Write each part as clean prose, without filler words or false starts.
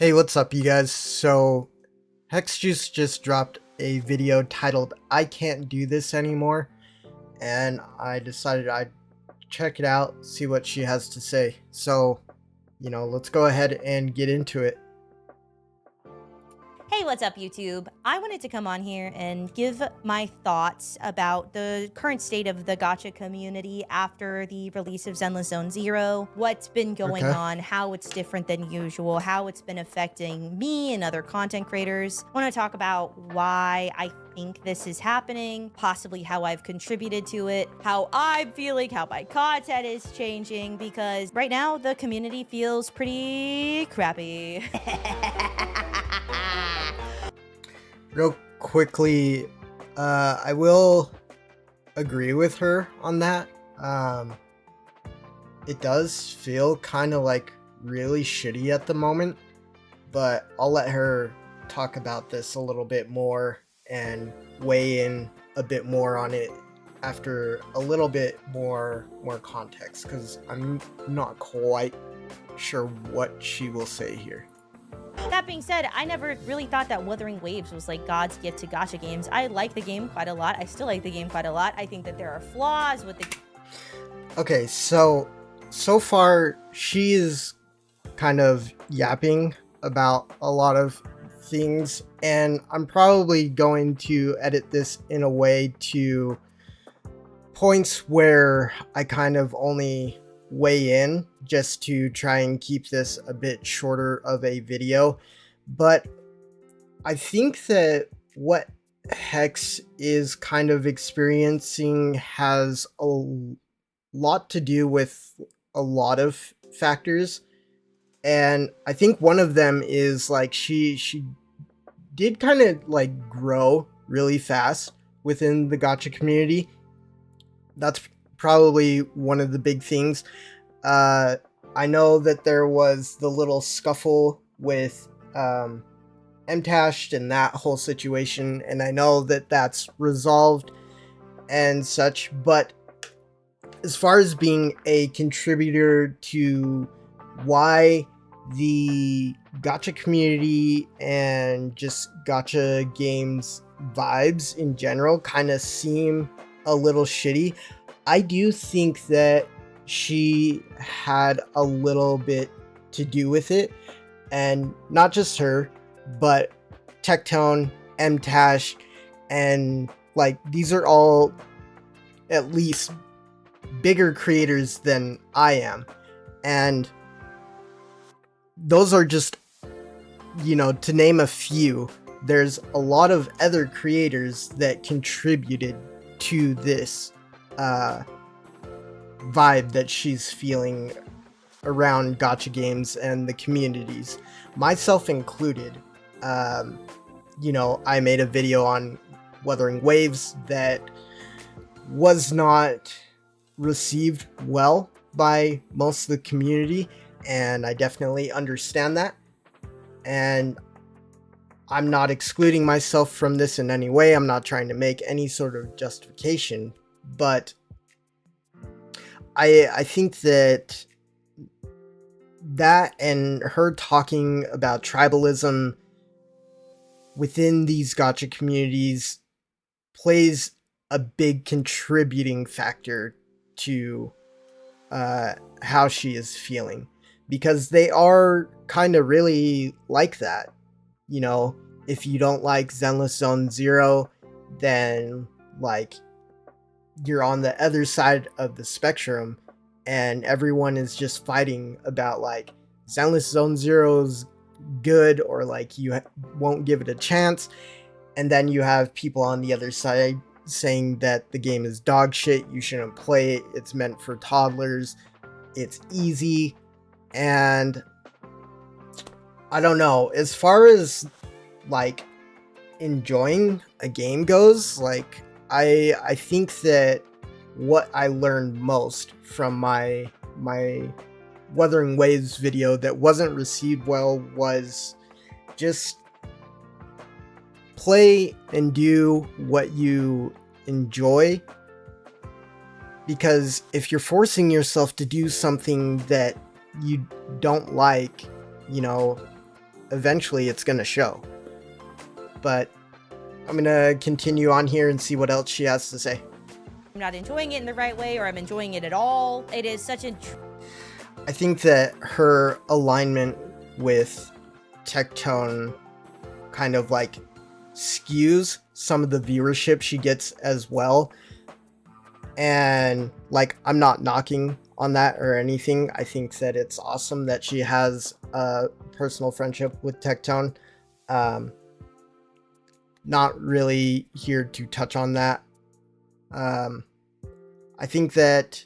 Hey, what's up, you guys? So, Hexjuice just dropped a video titled I Can't Do This Anymore, and I decided I'd check it out, see what she has to say. So, let's go ahead and get into it. Hey, what's up, YouTube? I wanted to come on here and give my thoughts about the current state of the Gacha community after the release of Zenone Zero, what's been going Okay. on, how it's different than usual, how it's been affecting me and other content creators. I want to talk about why I think this is happening, possibly how I've contributed to it, how I'm feeling, how my content is changing, because right now the community feels pretty crappy. Real quickly, I will agree with her on that. It does feel kind of like really shitty at the moment, but I'll let her talk about this a little bit more and weigh in a bit more on it after a little bit more context, because I'm not quite sure what she will say here. That being said, I never really thought that Wuthering Waves was like God's gift to gacha games. I like the game quite a lot. I still like the game quite a lot. I think that there are flaws with the... Okay, so far she is kind of yapping about a lot of things, and I'm probably going to edit this in a way to points where I kind of only weigh in, just to try and keep this a bit shorter of a video. But I think that what Hex is kind of experiencing has a lot to do with a lot of factors, and I think one of them is like she did kind of like grow really fast within the gacha community. That's probably one of the big things. I know that there was the little scuffle with MTashed and that whole situation, and I know that that's resolved and such, but as far as being a contributor to why the gacha community and just gacha games vibes in general kind of seem a little shitty, I do think that she had a little bit to do with it, and not just her, but Tectone, MTash, and like these are all at least bigger creators than I am, and those are just, to name a few. There's a lot of other creators that contributed to this vibe that she's feeling around gacha games and the communities, myself included. I made a video on Wuthering Waves that was not received well by most of the community, and I definitely understand that, and I'm not excluding myself from this in any way. I'm not trying to make any sort of justification, but I think that and her talking about tribalism within these gacha communities plays a big contributing factor to how she is feeling, because they are kind of really like that. If you don't like Zenone Zero, then like you're on the other side of the spectrum, and everyone is just fighting about like Zenone Zero's good, or like won't give it a chance, and then you have people on the other side saying that the game is dog shit, you shouldn't play it, it's meant for toddlers, it's easy. And I don't know, as far as like enjoying a game goes, like I think that what I learned most from my Wuthering Waves video that wasn't received well was just play and do what you enjoy, because if you're forcing yourself to do something that you don't like, eventually it's gonna show. But I'm gonna continue on here and see what else she has to say. I'm not enjoying it in the right way, or I'm enjoying it at all. It is such a... I think that her alignment with Tectone kind of like skews some of the viewership she gets as well. And like, I'm not knocking on that or anything. I think that it's awesome that she has a personal friendship with Tectone. Not really here to touch on that. I think that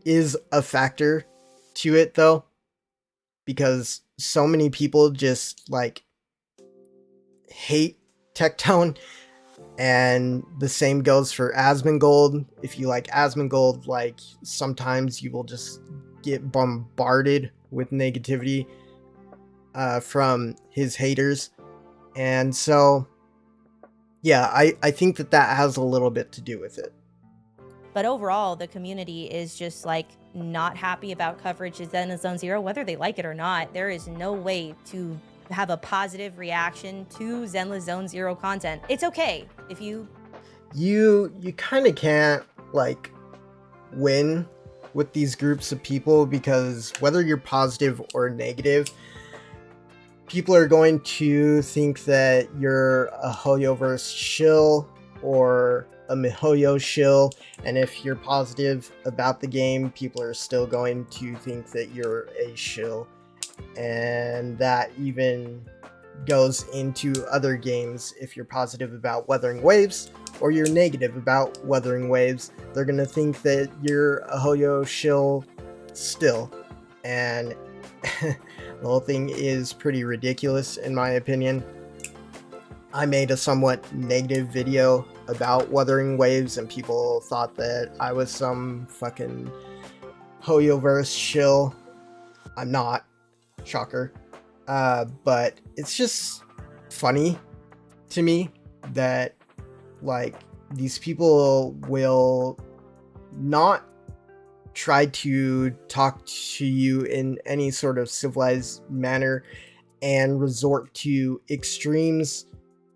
is a factor to it though, because so many people just like hate Tectone, and the same goes for Asmongold. If you like Asmongold, like sometimes you will just get bombarded with negativity from his haters. And so yeah, I think that has a little bit to do with it. But overall, the community is just like not happy about coverage of Zenone Zero, whether they like it or not. There is no way to have a positive reaction to Zenone Zero content. It's okay if you kind of can't like win with these groups of people, because whether you're positive or negative, people are going to think that you're a Hoyoverse shill or a MiHoYo shill, and if you're positive about the game, people are still going to think that you're a shill. And that even goes into other games. If you're positive about Wuthering Waves or you're negative about Wuthering Waves, they're gonna think that you're a Hoyo shill still. And the whole thing is pretty ridiculous in my opinion. I made a somewhat negative video about Wuthering Waves and people thought that I was some fucking Hoyoverse shill. I'm not. Shocker. But it's just funny to me that like these people will not try to talk to you in any sort of civilized manner and resort to extremes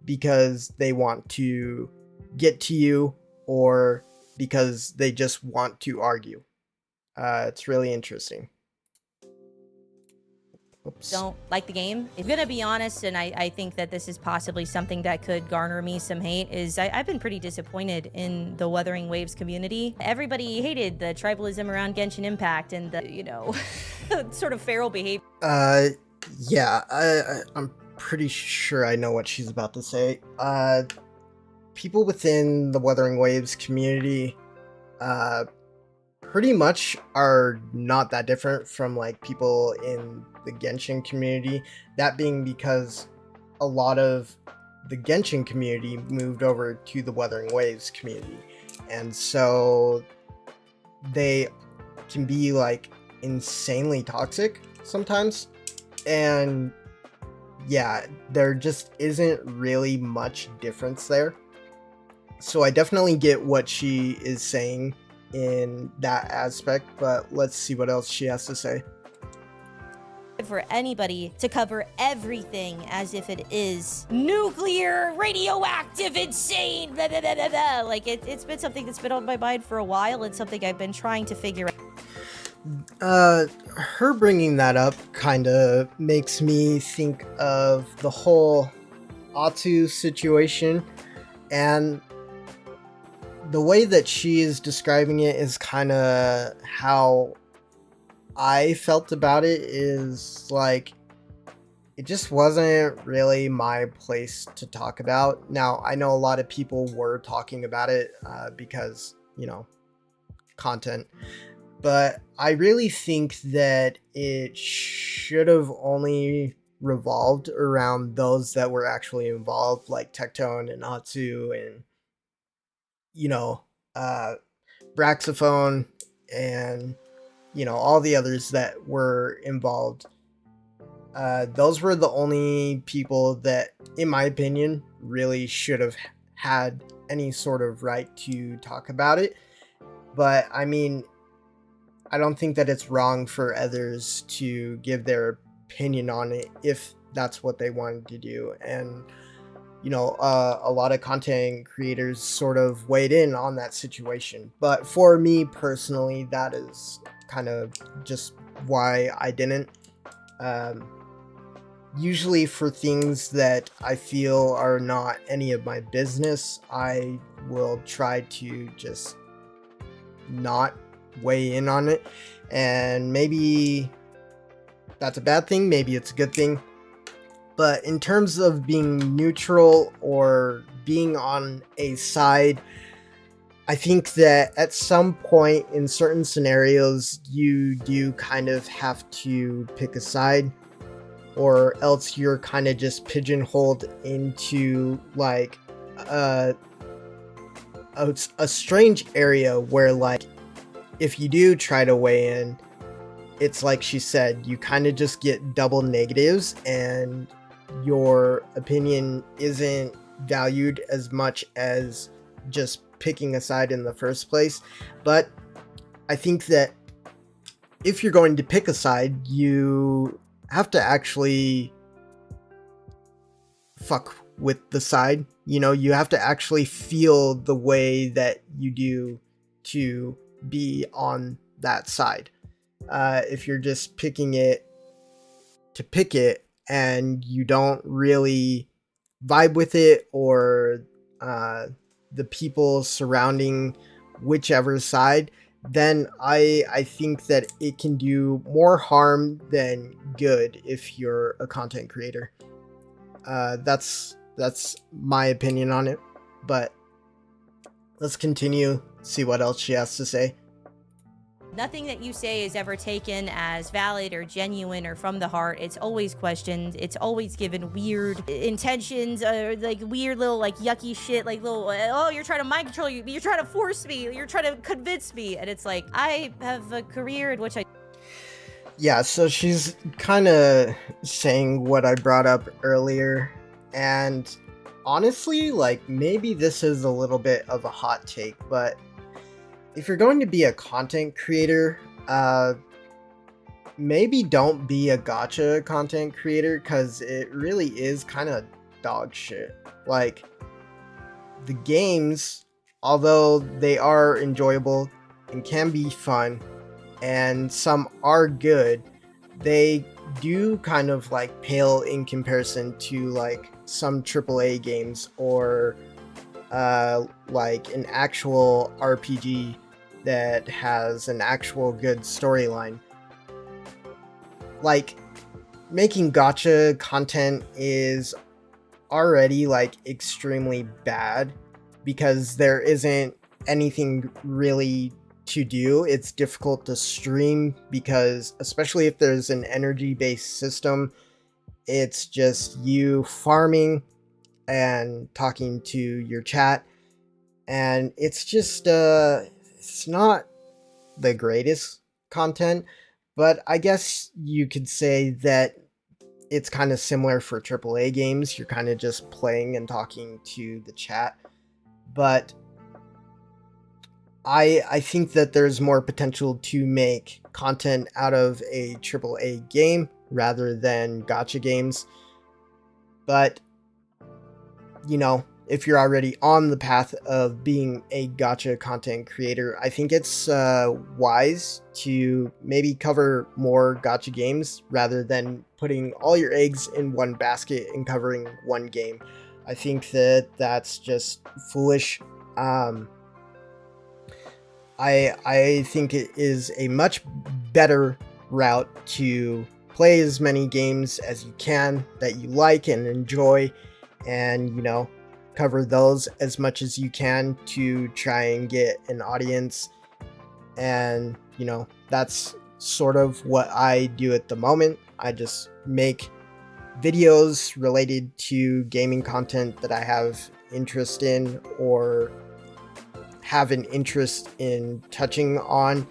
because they want to get to you or because they just want to argue. It's really interesting. Oops. don't like the game. If I'm gonna be honest, and I think that this is possibly something that could garner me some hate, is I've been pretty disappointed in the Wuthering Waves community. Everybody hated the tribalism around Genshin Impact and the, you know, sort of feral behavior. Yeah, I'm pretty sure I know what she's about to say. People within the Wuthering Waves community, pretty much are not that different from like people in the Genshin community. That being because a lot of the Genshin community moved over to the Wuthering Waves community, and so they can be like insanely toxic sometimes. And yeah, there just isn't really much difference there. So I definitely get what she is saying in that aspect, but let's see what else she has to say. For anybody to cover everything as if it is nuclear, radioactive, insane, blah, blah, blah, blah, blah. Like it's been something that's been on my mind for a while and something I've been trying to figure out. Her bringing that up kind of makes me think of the whole Atu situation, and the way that she is describing it is kind of how I felt about it. Is like, it just wasn't really my place to talk about. Now, I know a lot of people were talking about it because, you know, content. But I really think that it should have only revolved around those that were actually involved, like Tectone and Atsu and, you know, Braxophone and, you know, all the others that were involved. Those were the only people that, in my opinion, really should have had any sort of right to talk about it. But I mean, I don't think that it's wrong for others to give their opinion on it if that's what they wanted to do. And a lot of content creators sort of weighed in on that situation. But for me personally, that is kind of just why I didn't. Usually for things that I feel are not any of my business, I will try to just not weigh in on it. And maybe that's a bad thing, maybe it's a good thing. But in terms of being neutral or being on a side, I think that at some point in certain scenarios, you do kind of have to pick a side, or else you're kind of just pigeonholed into like a strange area where, like, if you do try to weigh in, it's like she said, you kind of just get double negatives and your opinion isn't valued as much as just picking a side in the first place. But I think that if you're going to pick a side, you have to actually fuck with the side. You have to actually feel the way that you do to be on that side. If you're just picking it to pick it and you don't really vibe with it, or the people surrounding whichever side, then I think that it can do more harm than good if you're a content creator. That's my opinion on it, but let's continue, see what else she has to say. Nothing that you say is ever taken as valid or genuine or from the heart. It's always questioned. It's always given weird intentions, or like weird little like yucky shit, like little, oh, you're trying to mind control you, you're trying to force me, you're trying to convince me. And it's like, I have a career in which I... Yeah, so she's kind of saying what I brought up earlier, and honestly, like, maybe this is a little bit of a hot take, but if you're going to be a content creator, maybe don't be a gacha content creator, because it really is kind of dog shit. Like, the games, although they are enjoyable and can be fun, and some are good, they do kind of like pale in comparison to like some AAA games, or like an actual RPG that has an actual good storyline. Like, making gacha content is already like extremely bad because there isn't anything really to do. It's difficult to stream because, especially if there's an energy based system, it's just you farming and talking to your chat, and it's just it's not the greatest content. But I guess you could say that it's kind of similar for AAA games. You're kind of just playing and talking to the chat. But I think that there's more potential to make content out of a AAA game rather than gacha games. But, if you're already on the path of being a gacha content creator, I think it's wise to maybe cover more gacha games rather than putting all your eggs in one basket and covering one game. I think that that's just foolish. I think it is a much better route to play as many games as you can that you like and enjoy, and cover those as much as you can to try and get an audience. And that's sort of what I do at the moment. I just make videos related to gaming content that I have interest in or have an interest in touching on.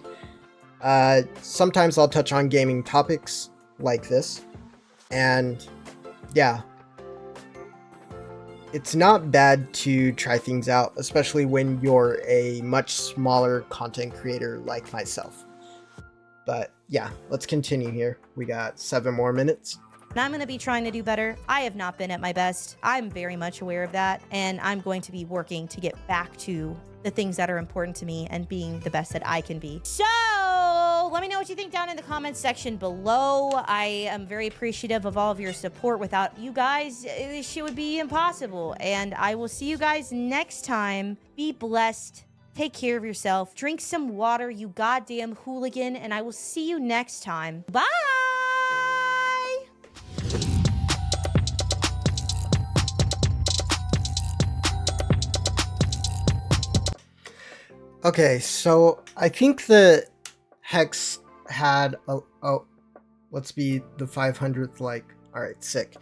Sometimes I'll touch on gaming topics like this, and yeah, it's not bad to try things out, especially when you're a much smaller content creator like myself. But yeah, let's continue here. We got 7 more minutes. And I'm going to be trying to do better. I have not been at my best. I'm very much aware of that. And I'm going to be working to get back to the things that are important to me and being the best that I can be. So let me know what you think down in the comments section below. I am very appreciative of all of your support. Without you guys, this shit would be impossible. And I will see you guys next time. Be blessed. Take care of yourself. Drink some water, you goddamn hooligan. And I will see you next time. Bye! Okay, so I think that Hex had let's be the 500th like. All right, sick.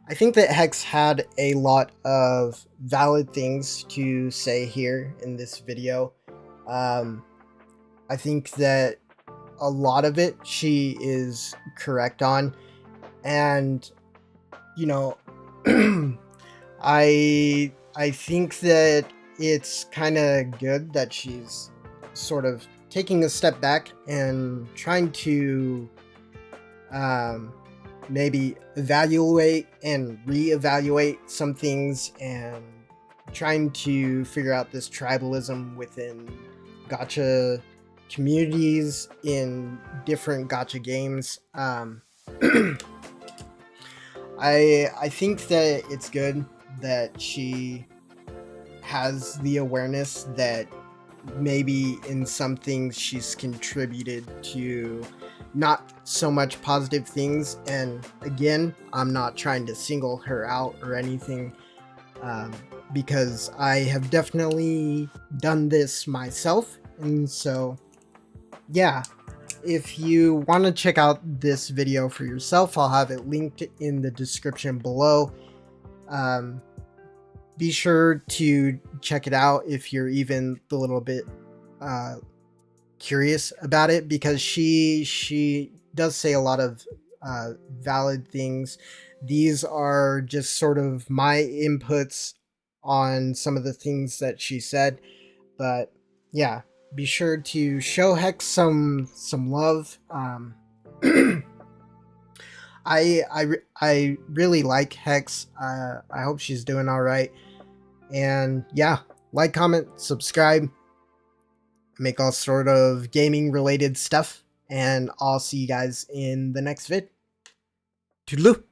I think that Hex had a lot of valid things to say here in this video. I think that a lot of it she is correct on, and you know, I think that it's kind of good that she's sort of taking a step back and trying to maybe evaluate and reevaluate some things and trying to figure out this tribalism within gacha communities in different gacha games. I think that it's good that she has the awareness that maybe in some things she's contributed to not so much positive things. And again, I'm not trying to single her out or anything, because I have definitely done this myself. And so, yeah, if you want to check out this video for yourself, I'll have it linked in the description below. Be sure to check it out if you're even a little bit curious about it, because she does say a lot of valid things. These are just sort of my inputs on some of the things that she said, but yeah, be sure to show Hex some love. I really like Hex. I hope she's doing all right. And yeah, like, comment, subscribe, make all sort of gaming related stuff, and I'll see you guys in the next vid. Toodaloo!